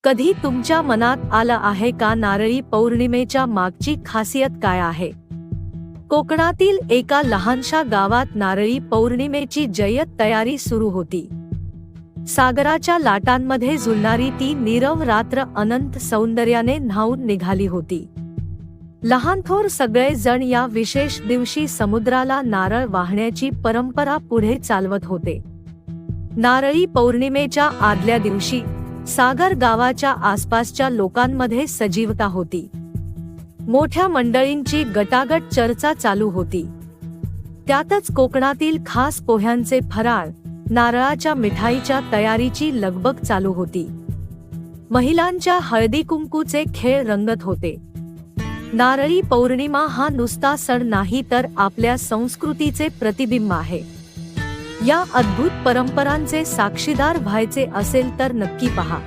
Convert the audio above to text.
कधी तुमच्या मनात आलं आहे का नारळी पौर्णिमेच्या मागची खासियत काय आहे? कोकणातील एका लहानशा गावात नारळी पौर्णिमेची जय्यत तयारी सुरू होती. सागराच्या लाटांमध्ये झुलणारी ती नीरव रात्र अनंत सौंदर्याने न्हाऊन निघाली होती. लहान थोर सगळे जण या विशेष दिवशी समुद्राला नारळ वाहण्याची परंपरा पुढे चालवत होते. नारळी पौर्णिमेच्या आदल्या दिवशी सागर गावाच्या आसपासच्या लोकांमध्ये सजीवता होती. मोठ्या मंडळींची गटागट चर्चा चालू होती. त्यातच कोकणातील खास पोह्यांचे फराळ, नारळाच्या मिठाईच्या तयारीची लगबग चालू होती. महिलांच्या हळदी कुंकूचे खेळ रंगत होते. नारळी पौर्णिमा हा नुसता सण नाही तर आपल्या संस्कृतीचे प्रतिबिंब आहे. या अद्भुत परंपरांचे साक्षीदार व्हायचे असेल तर नक्की पहा.